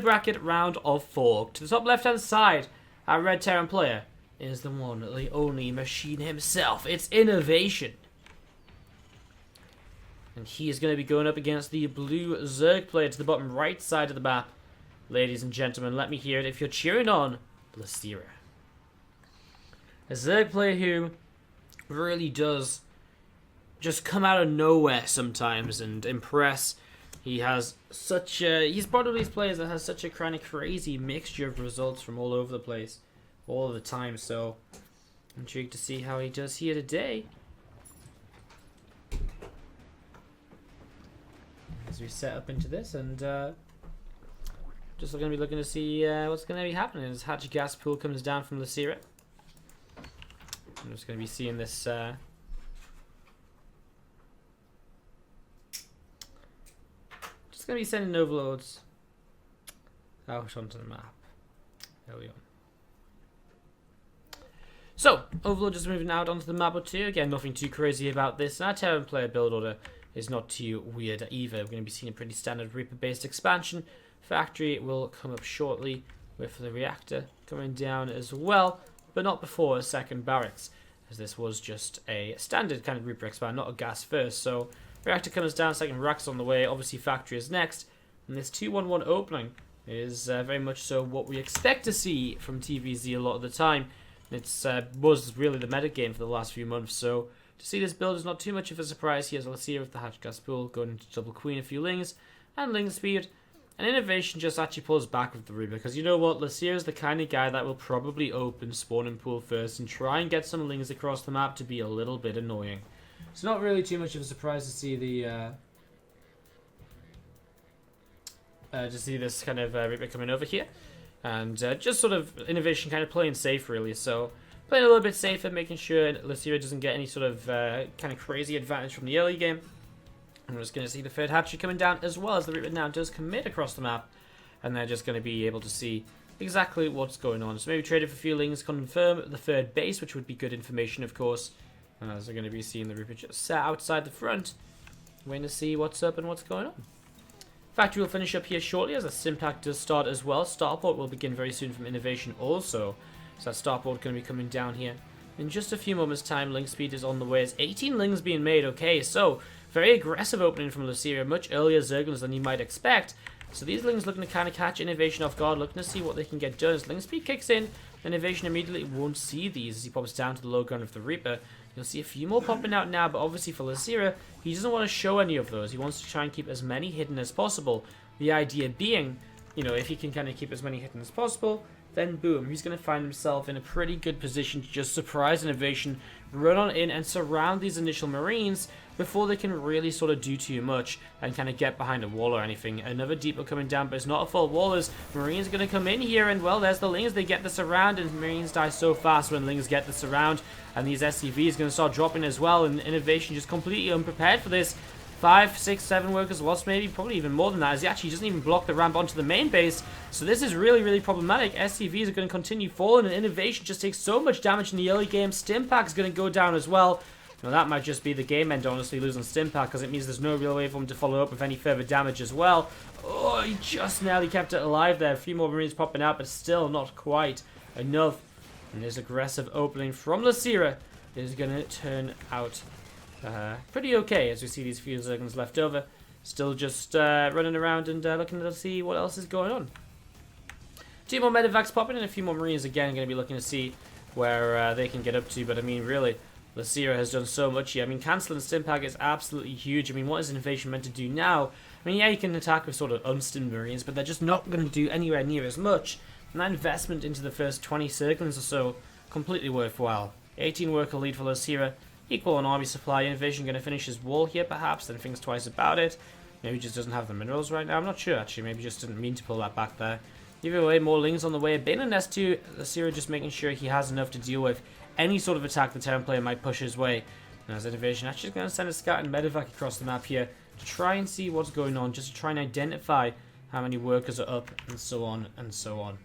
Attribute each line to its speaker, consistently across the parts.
Speaker 1: bracket round of 4. To the top left hand side, our red Terran player is the one, the only machine himself. It's INnoVation. And he is going to be going up against the blue Zerg player to the bottom right side of the map. Ladies and gentlemen, let me hear it if you're cheering on Losira. A Zerg player who really does just come out of nowhere sometimes and impress. He has such a... He's one of these players that has such a kind of crazy mixture of results from all over the place, all of the time. So, I'm intrigued to see how he does here today. As we set up into this, and just going to be looking to see what's going to be happening as Hatch gas pool comes down from Losira. I'm just going to be seeing this... Just going to be sending overloads out onto the map. There we go. So, overload just moving out onto the map or two. Again, nothing too crazy about this. And our Terran player build order is not too weird either. We're going to be seeing a pretty standard Reaper-based expansion. Factory will come up shortly with the reactor coming down as well, but not before a second barracks, as this was just a standard kind of Reaper expand, not a gas first. So reactor comes down, second barracks on the way, obviously factory is next, and this 2-1-1 opening is very much so what we expect to see from TvZ a lot of the time. It's was really the meta game for the last few months, so to see this build is not too much of a surprise. Here's Losira with the Hatch gas pool, going into double queen, a few lings, and ling speed. And INnoVation just actually pulls back with the Reaper, because you know what, Losira is the kind of guy that will probably open spawning pool first and try and get some lings across the map to be a little bit annoying. It's not really too much of a surprise to see the this kind of Reaper coming over here, and just sort of INnoVation kind of playing safe really. So playing a little bit safer, making sure Losira doesn't get any sort of kind of crazy advantage from the early game. I'm just going to see the third hatchery coming down, as well as the Reaper now does commit across the map, and they're just going to be able to see exactly what's going on. So maybe trade it for feelings, confirm the third base, which would be good information, of course. As we're going to be seeing the Reaper just sat outside the front, waiting to see what's up and what's going on. Factory will finish up here shortly, as the Stimpack does start as well. Starport will begin very soon from INnoVation also. So that Starport going to be coming down here in just a few moments' time. Ling speed is on the way. There's 18 lings being made. Okay, so very aggressive opening from Losira, much earlier Zerglings than you might expect. So these lings looking to kind of catch INnoVation off guard, looking to see what they can get done. As ling speed kicks in, INnoVation immediately won't see these as he pops down to the low ground of the Reaper. You'll see a few more popping out now, but obviously for Losira, he doesn't want to show any of those. He wants to try and keep as many hidden as possible. The idea being, you know, if he can kind of keep as many hidden as possible, then boom, he's going to find himself in a pretty good position to just surprise INnoVation, run on in and surround these initial Marines before they can really sort of do too much and kind of get behind a wall or anything. Another Deeper coming down, but it's not a full wall, as Marines are going to come in here, and well, there's the Lings. They get the surround, and Marines die so fast when Lings get the surround, and these SCVs going to start dropping as well, and INnoVation just completely unprepared for this. 5, 6, 7 workers lost, maybe, probably even more than that, as he actually doesn't even block the ramp onto the main base. So this is really, really problematic. SCVs are going to continue falling, and INnoVation just takes so much damage in the early game. Stimpack's going to go down as well. Now that might just be the game end, honestly, losing Stimpack, because it means there's no real way for him to follow up with any further damage as well. Oh, he just narrowly kept it alive there. A few more Marines popping out, but still not quite enough. And this aggressive opening from Losira is going to turn out pretty okay, as we see these few Zerglings left over. Still just running around and looking to see what else is going on. 2 more medevacs popping and a few more Marines again. Going to be looking to see where they can get up to. But I mean, really, Losira has done so much here. I mean, cancelling Stimpack is absolutely huge. I mean, what is INnoVation meant to do now? I mean, yeah, you can attack with sort of unstunned Marines, but they're just not going to do anywhere near as much. And that investment into the first 20 Zerglings or so, completely worthwhile. 18 worker lead for Losira. Equal on army supply. INnoVation going to finish his wall here, perhaps, then thinks twice about it. Maybe just doesn't have the minerals right now. I'm not sure, actually. Maybe just didn't mean to pull that back there. Either way, more lings on the way. Bane and S2, Losira just making sure he has enough to deal with any sort of attack the Terran player might push his way. And as INnoVation actually going to send a scout and medevac across the map here to try and see what's going on, just to try and identify how many workers are up, and so on and so on.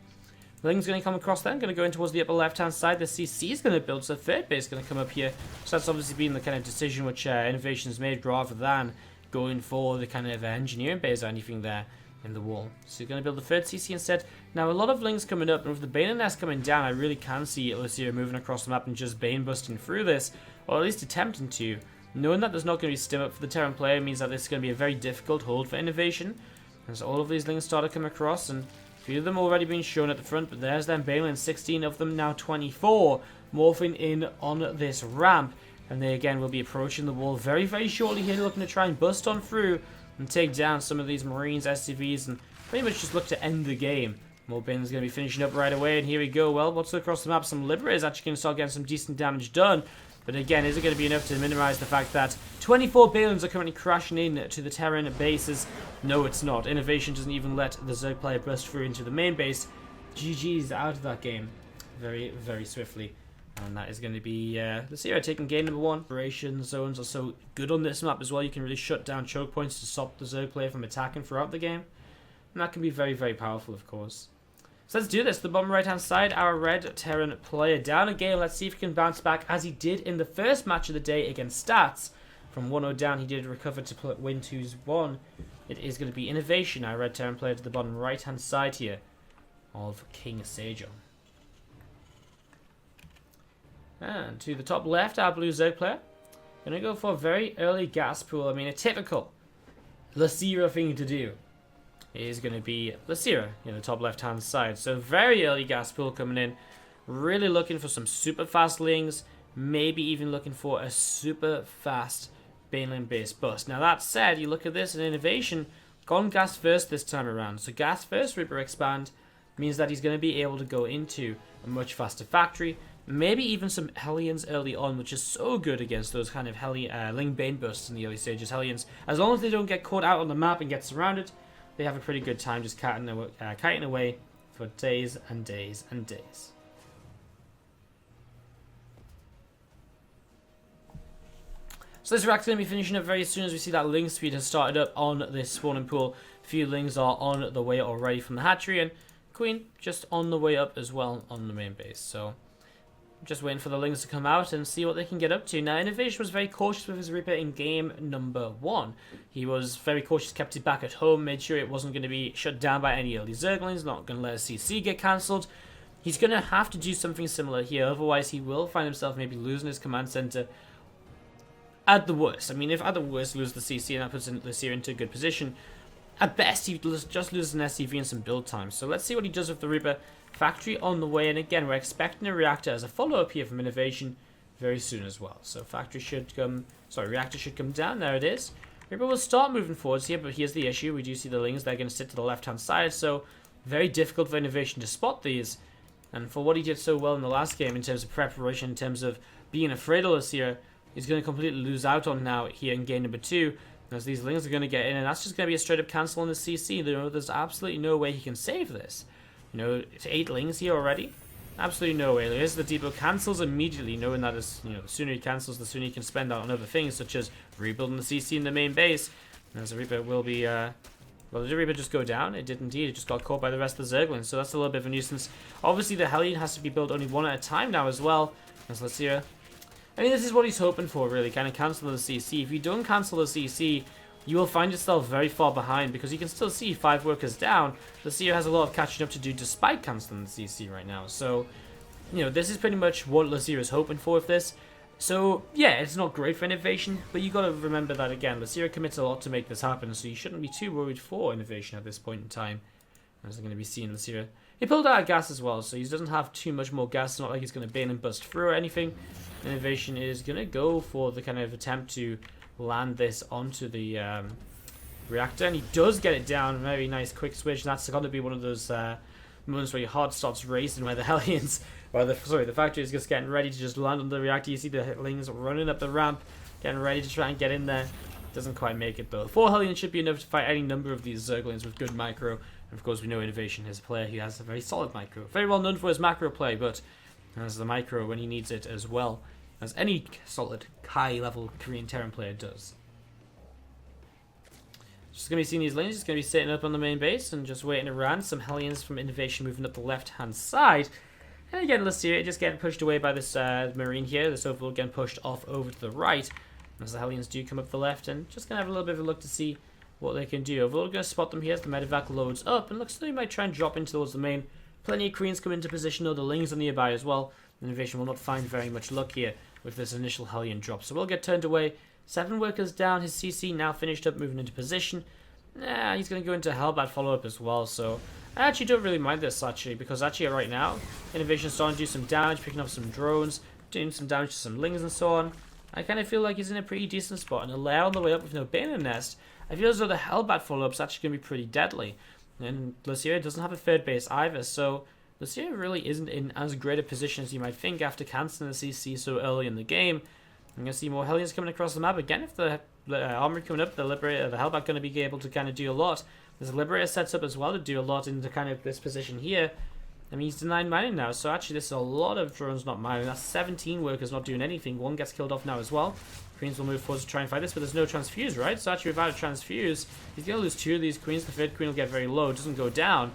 Speaker 1: Ling's going to come across then, going to go in towards the upper left-hand side. The CC is going to build, so third base is going to come up here. So that's obviously been the kind of decision which INnoVation's made, rather than going for the kind of engineering base or anything there. in the wall. So he's going to build the third CC instead. Now, a lot of Lings coming up, and with the Bane nest coming down, I really can see Losira moving across the map and just Bane busting through this, or at least attempting to. Knowing that there's not going to be stim up for the Terran player means that this is going to be a very difficult hold for INnoVation. As all of these Lings start to come across, and a few of them already being shown at the front, but there's them Bane, 16 of them, now 24, morphing in on this ramp. And they again will be approaching the wall very, very shortly here, looking to try and bust on through and take down some of these Marines, SCVs, and pretty much just look to end the game. More Bane's going to be finishing up right away, and here we go. Well, what's across the map? Some Liberators actually going to start getting some decent damage done. But again, is it going to be enough to minimize the fact that 24 Balins are currently crashing in to the Terran bases? No, it's not. INnoVation doesn't even let the Zerg player burst through into the main base. GG's out of that game very, very swiftly. And that is going to be Losira taking game number 1. Operation zones are so good on this map as well. You can really shut down choke points to stop the Zerg player from attacking throughout the game. And that can be very, very powerful, of course. So let's do this. The bottom right-hand side, our red Terran player down a game. Let's see if he can bounce back as he did in the first match of the day against Stats. From 1-0 down, he did recover to win 2-1. It is going to be INnoVation, our red Terran player to the bottom right-hand side here of King Sejo. And to the top left, our blue Zerg player. Going to go for a very early gas pool. I mean, a typical Losira thing to do is going to be Losira in the top left-hand side. So very early gas pool coming in. Really looking for some super fast Lings. Maybe even looking for a super fast Baneling-based bust. Now that said, you look at this in INnoVation, gone gas first this time around. So gas first Reaper expand means that he's going to be able to go into a much faster factory. Maybe even some Hellions early on, which is so good against those kind of Ling Bane bursts in the early stages. Hellions, as long as they don't get caught out on the map and get surrounded, they have a pretty good time just kiting away for days and days and days. So this rack's going to be finishing up very soon as we see that Ling speed has started up on this spawning pool. A few Lings are on the way already from the hatchery, and Queen just on the way up as well on the main base. So just waiting for the Lings to come out and see what they can get up to. Now, INnoVation was very cautious with his Reaper in game number 1. He was very cautious, kept it back at home, made sure it wasn't going to be shut down by any early Zerglings, not going to let a CC get cancelled. He's going to have to do something similar here, otherwise he will find himself maybe losing his command center at the worst. I mean, if at the worst lose the CC and that puts Losira into a good position, at best he just loses an SCV and some build time. So let's see what he does with the Reaper. Factory on the way, and again, we're expecting a reactor as a follow-up here from INnoVation very soon as well. So factory should come, reactor should come down. There it is. Reaper will start moving forwards here, but here's the issue. We do see the Lings, they're going to sit to the left-hand side, so very difficult for INnoVation to spot these. And for what he did so well in the last game in terms of preparation, in terms of being afraid of Losira, he's going to completely lose out on now here in game number 2. As these Lings are going to get in, and that's just going to be a straight-up cancel on the CC. There's absolutely no way he can save this. You know, it's 8 Lings here already. Absolutely no way. There's the depot cancels immediately, knowing that is, the sooner he cancels, the sooner he can spend that on other things, such as rebuilding the CC in the main base. As the Reaper will be, well, did the Reaper just go down? It did indeed. It just got caught by the rest of the Zerglings, so that's a little bit of a nuisance. Obviously, the Hellion has to be built only one at a time now as well. As Losira, I mean, this is what he's hoping for, really, kind of cancel the CC. If you don't cancel the CC, you will find yourself very far behind because you can still see 5 workers down. Losira has a lot of catching up to do despite cancelling the CC right now. So, this is pretty much what Losira is hoping for with this. So, yeah, it's not great for INnoVation, but you got to remember that, again, Losira commits a lot to make this happen, so you shouldn't be too worried for INnoVation at this point in time. As we're going to be seeing Losira. He pulled out gas as well, so he doesn't have too much more gas. It's not like he's going to bane and bust through or anything. INnoVation is going to go for the kind of attempt to land this onto the reactor, and he does get it down. Very nice quick switch. And that's got to be one of those moments where your heart starts racing, where the Hellions, or the factory is just getting ready to just land on the reactor. You see the Lings running up the ramp, getting ready to try and get in there. Doesn't quite make it though. 4 Hellions should be enough to fight any number of these Zerglings with good micro. And of course, we know INnoVation is a player who has a very solid micro. Very well known for his macro play, but has the micro when he needs it as well, as any solid, high-level Korean Terran player does. Just going to be seeing these Lings, just going to be sitting up on the main base and just waiting around. Some Hellions from INnoVation moving up the left-hand side. And again, Losira just getting pushed away by this Marine here. This overall getting pushed off over to the right. As the Hellions do come up the left, and just going to have a little bit of a look to see what they can do. Overlord going to spot them here as the medevac loads up, and looks like they might try and drop in towards the main. Plenty of queens come into position, though the lings are nearby as well. INnoVation will not find very much luck here with this initial Hellion drop, so we'll get turned away. 7 workers down, his CC now finished up, moving into position. He's going to go into Hellbat follow-up as well, so I actually don't really mind this, actually, because actually right now, INnoVation's starting to do some damage, picking up some drones, doing some damage to some lings and so on. I kind of feel like he's in a pretty decent spot, and a lair on the way up with no bane in nest. I feel as though the Hellbat follow-up's actually going to be pretty deadly. And Losira doesn't have a third base either, so Losira really isn't in as great a position as you might think after cancelling the CC so early in the game. I'm going to see more Hellions coming across the map. Again, if the Armory coming up, the Liberator, the Hellbat going to be able to kind of do a lot. There's a Liberator sets up as well to do a lot into kind of this position here. I mean, he's denied mining now, so actually this is a lot of drones not mining. That's 17 workers not doing anything. One gets killed off now as well. Queens will move forward to try and fight this, but there's no transfuse, right? So actually without a transfuse, he's going to lose 2 of these queens. The 3rd queen will get very low, doesn't go down.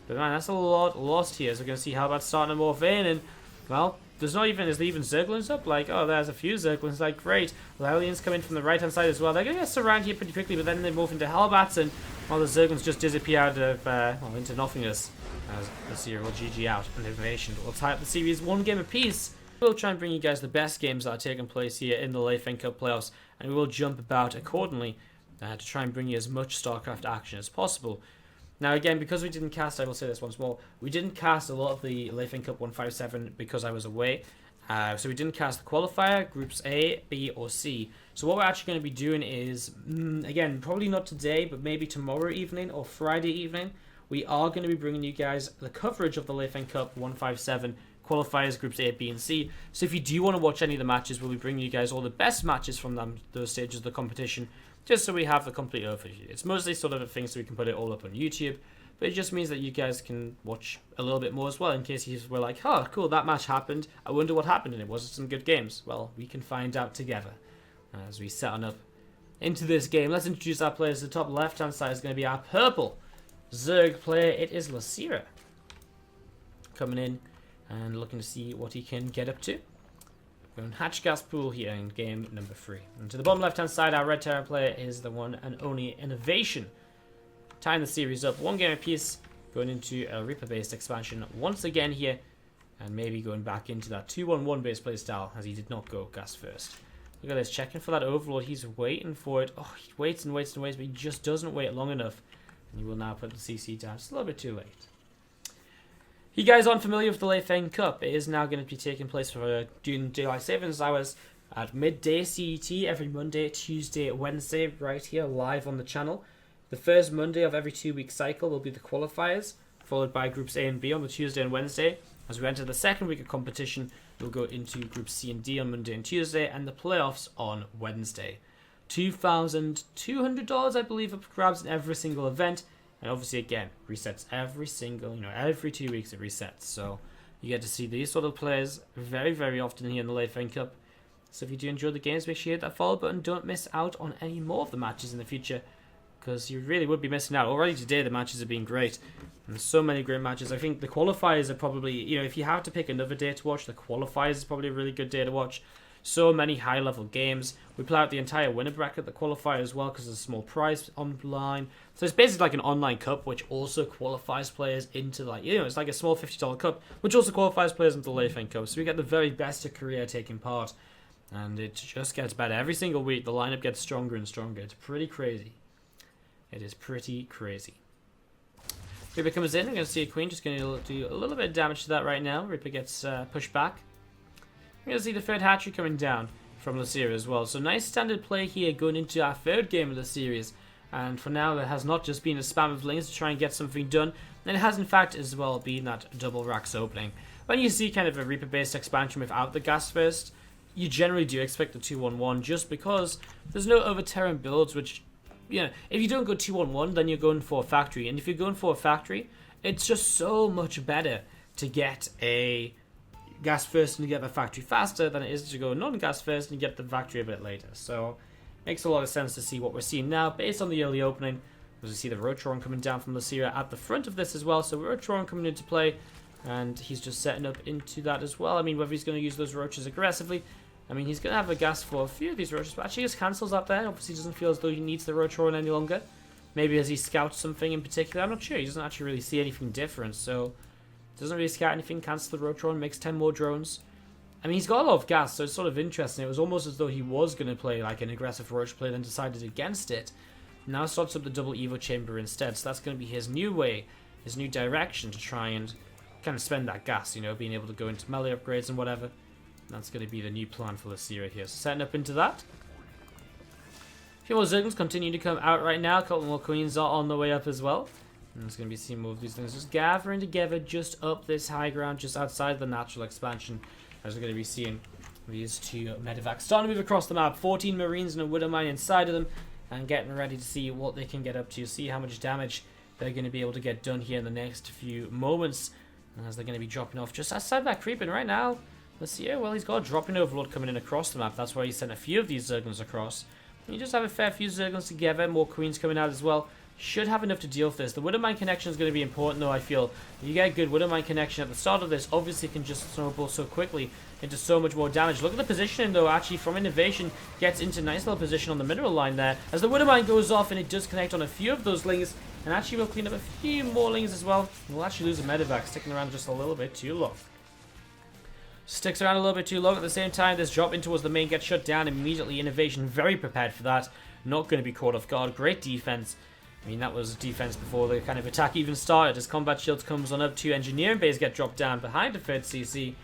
Speaker 1: But man, that's a lot lost here. So we're going to see Hellbat starting to morph in, and well, is there even Zerglings up? Like, oh, there's a few Zerglings, like, great. Hellions come in from the right-hand side as well. They're going to get surrounded here pretty quickly, but then they morph into Hellbats, and well, the Zerglings just disappear out of, well, into nothingness. As Losira will GG out on INnoVation. We'll tie up the series 1 game apiece. We'll try and bring you guys the best games that are taking place here in the Leifeng Cup playoffs, and we will jump about accordingly to try and bring you as much StarCraft action as possible. Now again, because we didn't cast, I will say this once more, we didn't cast a lot of the Leifeng Cup 157 because I was away. So we didn't cast the qualifier, groups A, B, or C. So what we're actually going to be doing is, again, probably not today, but maybe tomorrow evening or Friday evening, we are going to be bringing you guys the coverage of the Leifeng Cup 157 qualifiers, groups A, B, and C. So if you do want to watch any of the matches, we'll be bringing you guys all the best matches from those stages of the competition, just so we have the complete overview. It's mostly sort of a thing so we can put it all up on YouTube, but it just means that you guys can watch a little bit more as well, in case you were like, oh, cool, that match happened. I wonder what happened in it. Was it some good games? Well, we can find out together as we set on up into this game. Let's introduce our players. The top left-hand side is going to be our purple Zerg player. It is Losira coming in and looking to see what he can get up to. We're on Hatch Gas Pool here in game number 3. And to the bottom left hand side, our Red Terror player is the one and only INnoVation. Tying the series up 1 game apiece, going into a Reaper based expansion once again here, and maybe going back into that 2-1-1 base play style as he did not go gas first. Look at this, checking for that Overlord. He's waiting for it. Oh, he waits and waits and waits, but he just doesn't wait long enough. And he will now put the CC down. It's a little bit too late. You guys aren't familiar with the Leifeng Cup. It is now going to be taking place for during daylight savings hours at midday CET every Monday, Tuesday, Wednesday, right here live on the channel. The first Monday of every 2-week cycle will be the qualifiers, followed by groups A and B on the Tuesday and Wednesday. As we enter the second week of competition, we'll go into groups C and D on Monday and Tuesday, and the playoffs on Wednesday. $2,200, I believe, up for grabs in every single event. And obviously, again, resets every single, every 2 weeks it resets. So you get to see these sort of players very, very often here in the Leifeng Cup. So if you do enjoy the games, make sure you hit that follow button. Don't miss out on any more of the matches in the future, because you really would be missing out. Already today, the matches have been great. And so many great matches. I think the qualifiers are probably, if you have to pick another day to watch, the qualifiers is probably a really good day to watch. So many high-level games. We play out the entire winner bracket, the qualifier as well, because there's a small prize online. So it's basically like an online cup, which also qualifies players into, it's like a small $50 cup, which also qualifies players into the Leifeng Cup. So we get the very best of Korea taking part. And it just gets better. Every single week, the lineup gets stronger and stronger. It's pretty crazy. It is pretty crazy. Reaper comes in. We're going to see a Queen just going to do a little bit of damage to that right now. Reaper gets pushed back. We're going to see the third hatchery coming down from Losira as well. So nice standard play here going into our third game of the series. And for now, there has not just been a spam of lings to try and get something done. And it has in fact as well been that double racks opening. When you see kind of a Reaper-based expansion without the gas first, you generally do expect the 2-1-1 just because there's no other Terran builds which, if you don't go 2-1-1, then you're going for a factory. And if you're going for a factory, it's just so much better to get a gas first and you get the factory faster than it is to go non-gas first and you get the factory a bit later. So makes a lot of sense to see what we're seeing now based on the early opening. As we see the Rotron coming down from Losira at the front of this as well. So Rotron coming into play, and he's just setting up into that as well. I mean, whether he's going to use those roaches aggressively, I mean, he's going to have a gas for a few of these roaches, but actually just cancels that there. Obviously doesn't feel as though he needs the Rotron any longer. Maybe has he scouted something in particular? I'm not sure. He doesn't actually really see anything different, so doesn't really scout anything. Cancel the rogue drone, makes 10 more drones. I mean, he's got a lot of gas, so it's sort of interesting. It was almost as though he was going to play like an aggressive roach play, then decided against it. Now starts up the double Evo chamber instead, so that's going to be his new way, his new direction to try and kind of spend that gas, you know, being able to go into melee upgrades and whatever. That's going to be the new plan for Losira here. So setting up into that. A few more Zerglings continue to come out right now. A couple more Queens are on the way up as well. And there's going to be seeing more of these things just gathering together just up this high ground, just outside the natural expansion. As we're going to be seeing these two medevacs starting to move across the map. 14 Marines and a Widowmine inside of them. And getting ready to see what they can get up to. See how much damage they're going to be able to get done here in the next few moments. As they're going to be dropping off just outside that creeping right now. Let's see. Well, he's got a dropping overlord coming in across the map. That's why he sent a few of these Zerglings across. You just have a fair few Zerglings together. More Queens coming out as well. Should have enough to deal with this. The Widowmine connection is going to be important, though, I feel. If you get a good Widowmine connection at the start of this, obviously it can just snowball so quickly into so much more damage. Look at the positioning, though, actually, from INnoVation. Gets into a nice little position on the mineral line there. As the Widowmine goes off, and it does connect on a few of those lings. And actually will clean up a few more lings as well. We'll actually lose a medevac, sticking around just a little bit too long. Sticks around a little bit too long. At the same time, this drop in towards the main gets shut down immediately. INnoVation very prepared for that. Not going to be caught off guard. Great defense. I mean, that was defense before the kind of attack even started. As combat shields comes on up, 2 engineering bays get dropped down behind the 3rd CC.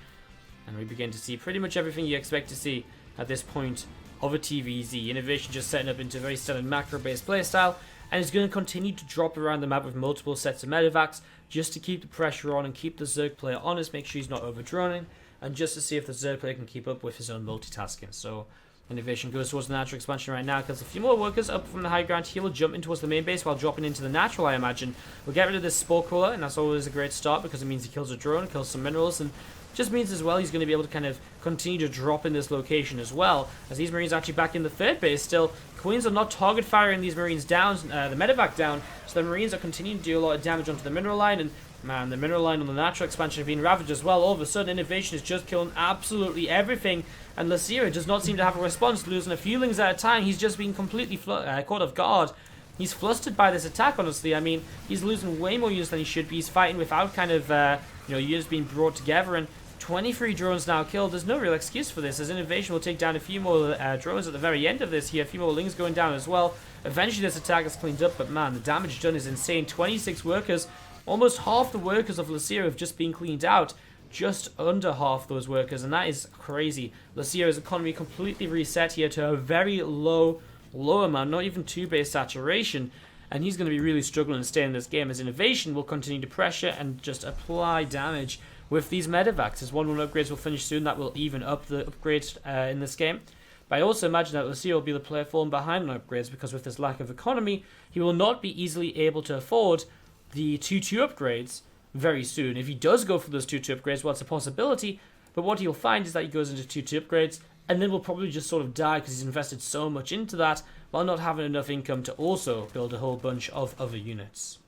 Speaker 1: And we begin to see pretty much everything you expect to see at this point of a TvZ. INnoVation just setting up into a very standard macro-based playstyle. And is going to continue to drop around the map with multiple sets of medevacs just to keep the pressure on and keep the Zerg player honest, make sure he's not over-droning, and just to see if the Zerg player can keep up with his own multitasking. So INnoVation goes towards the natural expansion right now, because a few more workers up from the high ground. He will jump in towards the main base while dropping into the natural, I imagine. We'll get rid of this Spore Crawler, and that's always a great start because it means he kills a drone, kills some minerals, and just means as well he's going to be able to kind of continue to drop in this location as well. As these Marines are actually back in the 3rd base still. Queens are not target firing these Marines down, the medevac down, so the Marines are continuing to do a lot of damage onto the mineral line, and man, the mineral line on the natural expansion have been ravaged as well. All of a sudden, INnoVation is just killing absolutely everything, and Losira does not seem to have a response, losing a few lings at a time. He's just been completely caught off guard. He's flustered by this attack, honestly. I mean, he's losing way more units than he should be. He's fighting without kind of, units being brought together, and 23 drones now killed. There's no real excuse for this, as INnoVation will take down a few more drones at the very end of this here. A few more lings going down as well. Eventually this attack is cleaned up, but man, the damage done is insane. 26 workers. Almost half the workers of Losira have just been cleaned out. Just under half those workers, and that is crazy. Losira's economy completely reset here to a very low amount, not even 2 base saturation. And he's going to be really struggling to stay in this game, as INnoVation will continue to pressure and just apply damage with these medevacs. As 1-1 upgrades will finish soon, that will even up the upgrades in this game. But I also imagine that Losira will be the player falling behind on upgrades, because with this lack of economy, he will not be easily able to afford the 2-2 upgrades very soon. If he does go for those 2-2 upgrades, well, it's a possibility, but what he'll find is that he goes into 2-2 upgrades, and then will probably just sort of die because he's invested so much into that, while not having enough income to also build a whole bunch of other units.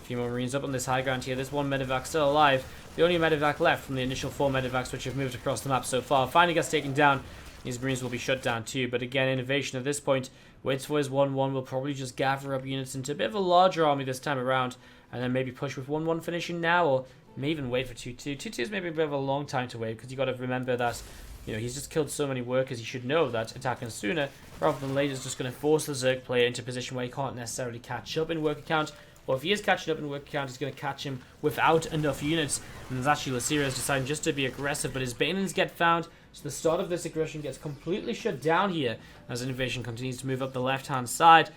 Speaker 1: A few more Marines up on this high ground here. There's 1 medevac still alive. The only medevac left from the initial 4 medevacs which have moved across the map so far. Finally gets taken down. These Marines will be shut down too, but again, INnoVation at this point waits for his 1-1, will probably just gather up units into a bit of a larger army this time around, and then maybe push with 1-1 finishing now, or may even wait for 2-2. 2-2 is maybe a bit of a long time to wait, because you got to remember that, you know, he's just killed so many workers. He should know that attacking sooner rather than later is just going to force the Zerg player into a position where he can't necessarily catch up in worker count. Or if he is catching up in worker count, he's going to catch him without enough units. And there's actually Losira is deciding just to be aggressive, but his Banelings get found. So the start of this aggression gets completely shut down here as INnoVation continues to move up the left-hand side.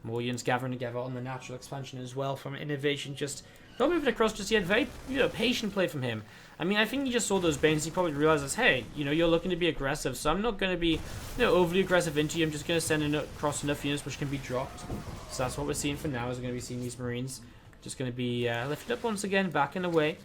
Speaker 1: More units gathering together on the natural expansion as well from INnoVation. Just not moving across just yet. Very patient play from him. I mean, I think he just saw those Banes. He probably realizes, hey, you're looking to be aggressive, so I'm not going to be overly aggressive into you. I'm just going to send across enough units which can be dropped. So that's what we're seeing for now, is we're going to be seeing these Marines just going to be lifted up once again, backing away.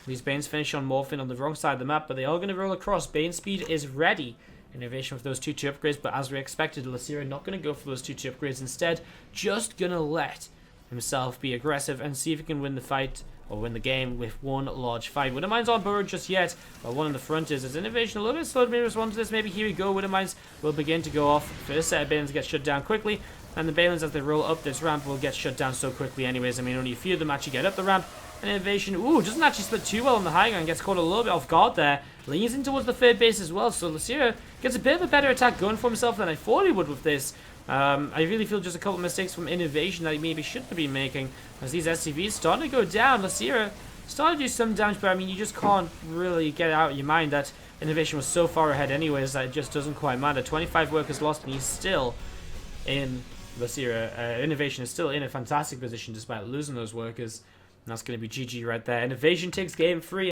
Speaker 1: These Banes finish on Morphin on the wrong side of the map, but they are going to roll across. Bane speed is ready. INnoVation with those 2-2 upgrades, but as we expected, Losira not going to go for those 2-2 upgrades. Instead, just going to let himself be aggressive and see if he can win the fight or win the game with one large fight. Wouldn't Mind's on board just yet, but one in the front is INnoVation a little bit slow to respond to this. Maybe here we go. Wouldn't Mind's will begin to go off. First set of Balins get shut down quickly, and the Balins as they roll up this ramp will get shut down so quickly anyways. I mean, only a few of them actually get up the ramp. And INnoVation, ooh, doesn't actually split too well on the high ground, gets caught a little bit off guard there. Leans in towards the third base as well, so Losira gets a bit of a better attack going for himself than I thought he would with this. I really feel just a couple of mistakes from INnoVation that he maybe shouldn't have been making, as these SCVs starting to go down. Losira started to do some damage, but I mean, you just can't really get out of your mind that INnoVation was so far ahead anyways that it just doesn't quite matter. 25 workers lost, and he's still in Losira. INnoVation is still in a fantastic position despite losing those workers. And that's going to be GG right there. INnoVation takes game 3.